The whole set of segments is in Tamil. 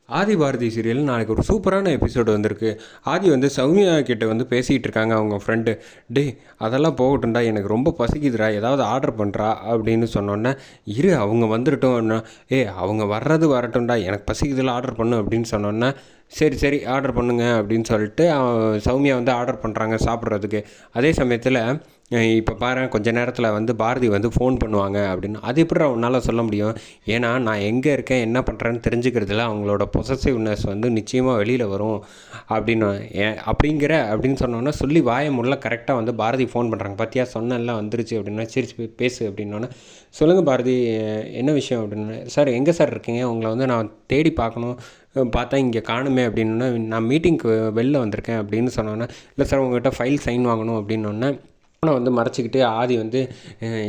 ஆதி பாரதி சீரியல் நாளைக்கு ஒரு சூப்பரான எபிசோடு வந்திருக்கு. ஆதி வந்து சௌமியா கிட்ட வந்து பேசிகிட்டு இருக்காங்க அவங்க ஃப்ரெண்டு. டே அதெல்லாம் போகட்டும்டா, எனக்கு ரொம்ப பசிக்குதுடா, ஏதாவது ஆர்டர் பண்ணுறா அப்படின்னு சொன்னோன்னே, இரு அவங்க வந்துடட்டும். அவங்க வர்றது வரட்டும்டா, எனக்கு பசிக்குதுல ஆர்டர் பண்ணு அப்படின்னு சொன்னோன்னே, சரி சரி ஆர்டர் பண்ணுங்க அப்படின்னு சொல்லிட்டு சௌமியா வந்து ஆர்டர் பண்ணுறாங்க சாப்பிட்றதுக்கு. அதே சமயத்தில் இப்போ பாரு கொஞ்ச நேரத்தில் வந்து பாரதி வந்து ஃபோன் பண்ணுவாங்க அப்படின்னு. அது எப்படி அவனால் சொல்ல முடியும்? ஏன்னா நான் எங்கே இருக்கேன் என்ன பண்ணுறேன்னு தெரிஞ்சுக்கிறதுல அவங்களோட பொசசிவ்னஸ் வந்து நிச்சயமாக வெளியில் வரும் அப்படின்னு அப்படின்னு சொன்னோன்னா சொல்லி வாயை முள்ள கரெக்டாக வந்து பாரதி ஃபோன் பண்ணுறாங்க. பார்த்தியா சொன்னெல்லாம் வந்துருச்சு அப்படின்னா, சரி பேசு அப்படின்னோன்னே, சொல்லுங்கள் பாரதி என்ன விஷயம் அப்படின்னு. சார் எங்கே சார் இருக்கீங்க, உங்களை வந்து நான் தேடி பார்க்கணும், பார்த்தா இங்கே காணுமே அப்படின்னா, நான் மீட்டிங்க்கு வெளில வந்திருக்கேன் அப்படின்னு சொன்னோன்னே, இல்லை சார் உங்கள்கிட்ட ஃபைல் சைன் வாங்கணும் அப்படின்னோடனே ஃபோனை வந்து மறைச்சிக்கிட்டு ஆதி வந்து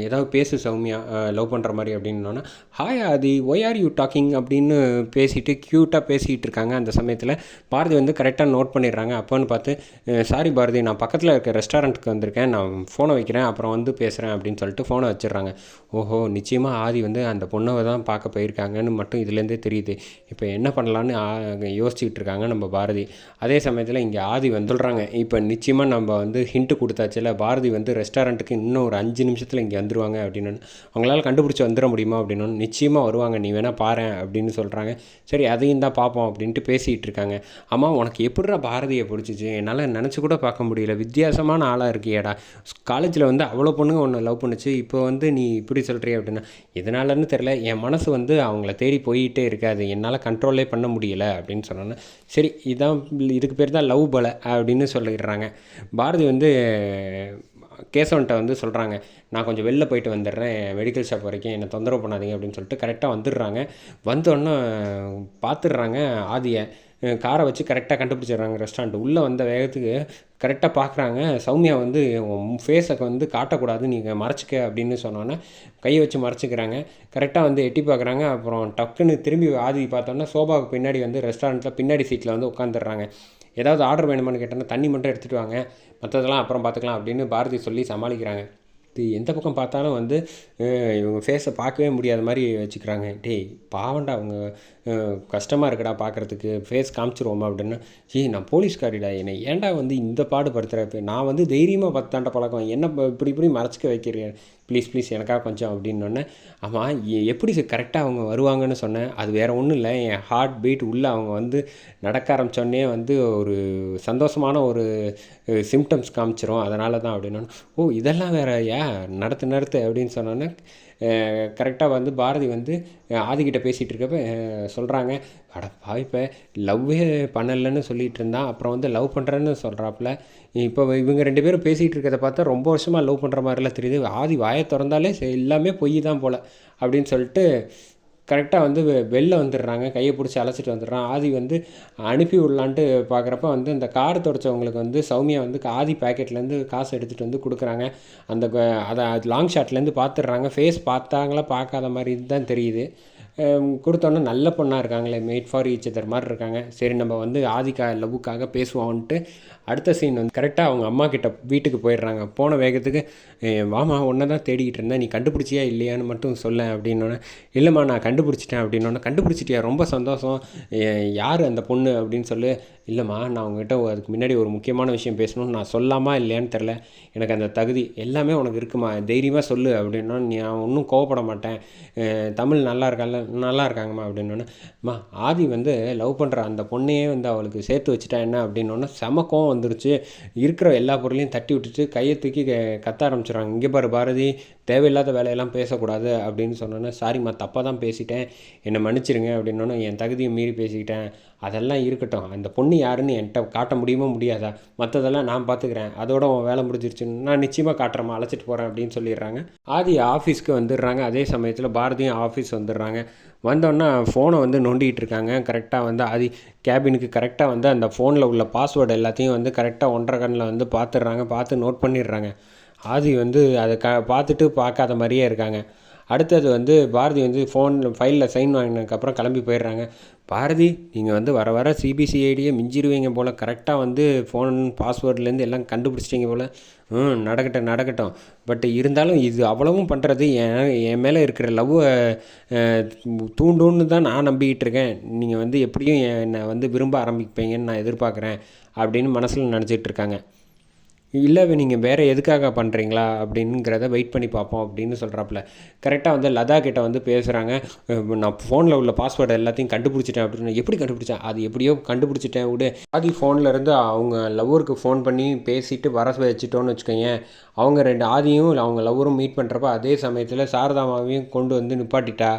ஏதாவது பேசு சௌமியா லவ் பண்ணுற மாதிரி அப்படின்னோன்னா, hi Aadhi why are you talking அப்படின்னு பேசிட்டு க்யூட்டாக பேசிகிட்டு இருக்காங்க. அந்த சமயத்தில் பாரதி வந்து கரெக்டாக நோட் பண்ணிடுறாங்க. அப்போன்னு பார்த்து, சாரி பாரதி நான் பக்கத்தில் இருக்க ரெஸ்டாரண்ட்டுக்கு வந்திருக்கேன், நான் ஃபோனை வைக்கிறேன் அப்புறம் வந்து பேசுகிறேன் அப்படின்னு சொல்லிட்டு ஃபோனை வச்சிடுறாங்க. ஓஹோ நிச்சயமாக ஆதி வந்து அந்த பொண்ணை தான் பார்க்க போயிருக்காங்கன்னு மட்டும் இதுலேருந்தே தெரியுது. இப்போ என்ன பண்ணலான்னு யோசிச்சுக்கிட்டு இருக்காங்க நம்ம பாரதி. அதே சமயத்தில் இங்கே ஆதி வந்து சொல்கிறாங்க, இப்போ நிச்சயமாக நம்ம வந்து ஹிண்ட்டு கொடுத்தாச்சுல, பாரதி வந்து ரெஸ்டாரண்ட்டுக்கு இன்னும் ஒரு 5 நிமிஷத்தில் இங்கே வந்துடுவாங்க அப்படின்னு. அவங்களால கண்டுபிடிச்சி வந்துட முடியுமா அப்படின்னு. நிச்சயமாக வருவாங்க, நீ வேணால் பாரு அப்படின்னு சொல்கிறாங்க. சரி அதையும் தான் பார்ப்போம் அப்படின்ட்டு பேசிகிட்டு இருக்காங்க. ஆமாம் உனக்கு எப்படிடா பாரதியை பிடிச்சிச்சு, என்னால் நினச்சி கூட பார்க்க முடியல, வித்தியாசமான ஆளாக இருக்கியேடா, காலேஜில் வந்து அவ்வளோ பொண்ணுங்க ஒன்று லவ் பண்ணுச்சு, இப்போ வந்து நீ இப்படி சொல்கிறிய அப்படின்னா. எதனாலன்னு தெரில, என் மனசு வந்து அவங்கள தேடி போயிட்டே இருக்காது, என்னால் கண்ட்ரோலே பண்ண முடியலை அப்படின்னு சொன்னோன்னே, சரி இதுக்கு பேர் தான் லவ் பல அப்படின்னு சொல்லிடுறாங்க. பாரதி வந்து கேசவன்ட்ட வந்து சொல்கிறாங்க, நான் கொஞ்சம் வெளில போயிட்டு வந்துடுறேன் மெடிக்கல் ஷாப் வரைக்கும், என்னை தொந்தரவு பண்ணாதீங்க அப்படின்னு சொல்லிட்டு கரெக்டாக வந்துடுறாங்க. வந்தோடனே பார்த்துடுறாங்க ஆதியை, காரை வச்சு கரெக்டாக கண்டுபிடிச்சிடுறாங்க ரெஸ்டாரண்ட். உள்ளே வந்த வேகத்துக்கு கரெக்டாக பார்க்குறாங்க, சௌமியா வந்து ஃபேஸை வந்து காட்டக்கூடாது நீங்கள் மறைச்சிக்க அப்படின்னு சொன்னோன்னே கையை வச்சு மறைச்சிக்கிறாங்க. கரெக்டாக வந்து எட்டி பார்க்குறாங்க. அப்புறம் டக்குன்னு திரும்பி ஆதி பார்த்தோன்னா சோபாவுக்கு பின்னாடி வந்து ரெஸ்டாரண்ட்டில் பின்னாடி சீட்டில் வந்து உட்காந்துடுறாங்க. ஏதாவது ஆர்டர் வேணுமான்னு கேட்டோன்னா, தண்ணி மட்டும் எடுத்துகிட்டு வாங்க, மற்றதெல்லாம் அப்புறம் பார்த்துக்கலாம் அப்படின்னு பாரதி சொல்லி சமாளிக்கிறாங்க. இது எந்த பக்கம் பார்த்தாலும் வந்து இவங்க ஃபேஸை பார்க்கவே முடியாத மாதிரி வச்சுக்கிறாங்க. டேய் பாவண்டா அவங்க, கஷ்டமாக இருக்குடா பார்க்குறதுக்கு, ஃபேஸ் காமிச்சிருவோமா அப்படின்னா, நான் போலீஸ்காரிடா, என்னை ஏன்டா வந்து இந்த பாடுபடுத்துகிற, நான் வந்து தைரியமாக பார்த்தாண்ட பழக்கம், என்ன இப்படி மறைச்சிக்க வைக்கிறேன், ப்ளீஸ் எனக்காக கொஞ்சம் அப்படின்னோடனே, ஆமாம் எப்படி கரெக்டாக அவங்க வருவாங்கன்னு சொன்னேன், அது வேறு ஒன்றும் இல்லை, என் ஹார்ட் பீட் உள்ளே அவங்க வந்து நடக்க ஆரம்பித்தோடனே வந்து ஒரு சந்தோஷமான ஒரு சிம்டம்ஸ் காமிச்சிரும், அதனால தான் அப்படின்னோன்னு. ஓ இதெல்லாம் வேறு நடத்து அப்படின்னு சொன்னோன்னே, கரெக்டாக வந்து பாரதி வந்து ஆதிக்கிட்ட பேசிகிட்டு இருக்கப்ப சொல்கிறாங்க, அட பாய்ப்ப லவ்வே பண்ணலைன்னு சொல்லிகிட்டு இருந்தான், அப்புறம் வந்து லவ் பண்ணுறேன்னு சொல்கிறாப்புல, இப்போ இவங்க 2 பேரும் பேசிகிட்டு இருக்கிறத பார்த்தா ரொம்ப வருஷமாக லவ் பண்ணுற மாதிரிலாம் தெரியுது, ஆதி வாயை திறந்தாலே எல்லாமே பொய் தான் போல் அப்படின்னு சொல்லிட்டு கரெக்டாக வந்து வெளில வந்துடுறாங்க. கையை பிடிச்சி அழைச்சிட்டு வந்துடுறான். ஆதி வந்து அனுப்பி விடலான்ட்டு பார்க்குறப்ப வந்து இந்த கார் துடைச்சவங்களுக்கு வந்து சௌமியா வந்து ஆதி பேக்கெட்லேருந்து காசு எடுத்துகிட்டு வந்து கொடுக்குறாங்க. அதை லாங் ஷாட்லேருந்து பார்த்துடுறாங்க. ஃபேஸ் பார்த்தாங்களா பார்க்காத மாதிரி தான் தெரியுது. கொடுத்தோன்னே நல்ல பொண்ணாக இருக்காங்களே, மேட் ஃபார் ஈச் அதர் மாதிரி இருக்காங்க. சரி நம்ம வந்து லவ்வுக்காக பேசுவோன்ட்டு அடுத்த சீன் வந்து கரெக்டாக அவங்க அம்மா கிட்ட வீட்டுக்கு போயிடுறாங்க. போன வேகத்துக்கு, வாமா ஒன்றை தான் தேடிக்கிட்டு இருந்தேன், நீ கண்டுபிடிச்சியா இல்லையான்னு மட்டும் சொல்லேன் அப்படின்னோடனே, இல்லைம்மா நான் கண்டுபிடிச்சிட்டேன் அப்படின்னோடனே, கண்டுபிடிச்சிட்டியா ரொம்ப சந்தோஷம், யார் அந்த பொண்ணு அப்படின்னு சொல்லு. இல்லைம்மா நான் உங்ககிட்ட அதுக்கு முன்னாடி ஒரு முக்கியமான விஷயம் பேசணும்னு, நான் சொல்லாமா இல்லையான்னு தெரில, எனக்கு அந்த தகுதி எல்லாமே உனக்கு இருக்குமா, தைரியமாக சொல்லு அப்படின்னா, நான் ஒன்றும் கோவப்பட மாட்டேன், தமிழ் நல்லா இருக்காங்கம்மா அப்படின்னோடனே, அம்மா ஆதி வந்து லவ் பண்ணுற அந்த பொண்ணையே வந்து அவளுக்கு சேர்த்து வச்சுட்டா என்ன அப்படின்னோடனே செம கோவம் வந்துருச்சு. இருக்கிற எல்லா பொருளையும் தட்டி விட்டுட்டு கையை தூக்கி கத்த ஆரம்பிச்சிடுறாங்க. இங்கே பாரு பாரதி, தேவையில்லாத வேலையெல்லாம் பேசக்கூடாது அப்படின்னு சொன்னோன்னே, சாரிம்மா தப்பாக தான் பேசிட்டேன், என்னை மன்னிச்சிருங்க அப்படின்னோன்னே, என் தகுதியை மீறி பேசிக்கிட்டேன், அதெல்லாம் இருக்கட்டும், அந்த பொண்ணு யாருன்னு என்கிட்ட காட்ட முடியுமா முடியாதா, மற்றதெல்லாம் நான் பார்த்துக்கிறேன், அதோட உன் வேலை முடிஞ்சிருச்சுன்னு நான் நிச்சயமாக காட்டுறேம்மா, அழைச்சிட்டு போகிறேன் அப்படின்னு சொல்லிடுறாங்க. ஆதி ஆஃபீஸ்க்கு வந்துடுறாங்க. அதே சமயத்தில் பாரதியும் ஆஃபீஸ் வந்துடுறாங்க. வந்தோன்னா ஃபோனை வந்து நோண்டிகிட்டு இருக்காங்க. கரெக்டாக வந்து ஆதி கேபினுக்கு கரெக்டாக வந்து அந்த ஃபோனில் உள்ள பாஸ்வேர்டு எல்லாத்தையும் வந்து கரெக்டாக 1.5 கண்ணில் வந்து பார்த்துடுறாங்க. பார்த்து நோட் பண்ணிடுறாங்க. ஆதி வந்து அதை பார்த்துட்டு பார்க்காத மாதிரியே இருக்காங்க. அடுத்தது வந்து பாரதி வந்து ஃபைலில் சைன் வாங்கினதுக்கப்புறம் கிளம்பி போயிடுறாங்க. பாரதி நீங்கள் வந்து வர வர சிபிசிஐடியை மிஞ்சிருவீங்க போல், கரெக்டாக வந்து ஃபோன் பாஸ்வேர்ட்லேருந்து எல்லாம் கண்டுபிடிச்சிட்டிங்க போல். நடக்கட்டும். பட் இருந்தாலும் இது அவ்வளவும் பண்ணுறது என் மேலே இருக்கிற லவ்வை தூண்டுன்னு தான் நான் நம்பிக்கிட்டு இருக்கேன். நீங்கள் வந்து எப்படியும் என்னை வந்து விரும்ப ஆரம்பிப்பீங்கன்னு நான் எதிர்பார்க்குறேன் அப்படின்னு மனசில் நினச்சிட்டு இருக்காங்க. இல்லை நீங்கள் வேறு எதுக்காக பண்ணுறீங்களா அப்படிங்கிறத வெயிட் பண்ணி பார்ப்போம் அப்படின்னு சொல்கிறாப்புல. கரெக்டாக வந்து லதா கிட்ட வந்து பேசுகிறாங்க. நான் ஃபோனில் உள்ள பாஸ்வேர்டை எல்லாத்தையும் கண்டுபிடிச்சிட்டேன் அப்படின்னு. எப்படி கண்டுபிடிச்சேன்? அது எப்படியோ கண்டுபிடிச்சிட்டேன் விடு. ஆதி ஃபோனில் இருந்து அவங்க லவ்வருக்கு ஃபோன் பண்ணி பேசிட்டு வர வச்சுட்டோன்னு வச்சுக்கோங்க. அவங்க ஆதியும் அவங்க லவ்வரும் மீட் பண்ணுறப்ப அதே சமயத்தில் சாரதாமாவையும் கொண்டு வந்து நிப்பாட்டிட்டா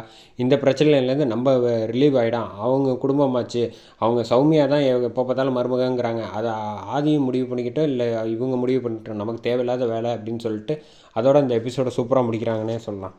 இந்த பிரச்சனையிலேருந்து நம்ம ரிலீவ் ஆகிடாம். அவங்க குடும்பமாச்சு, அவங்க சௌமியா தான் எப்போ பார்த்தாலும் மருமகங்கிறாங்க. அதை ஆதியும் முடிவு பண்ணிக்கிட்டோம், இல்லை இவங்க முடிவு பண்ணிட்டோம், நமக்கு தேவையில்லாத வேலை அப்படின்னு சொல்லிட்டு அதோட இந்த எபிசோடை சூப்பராக முடிக்கிறாங்கன்னே சொல்லலாம்.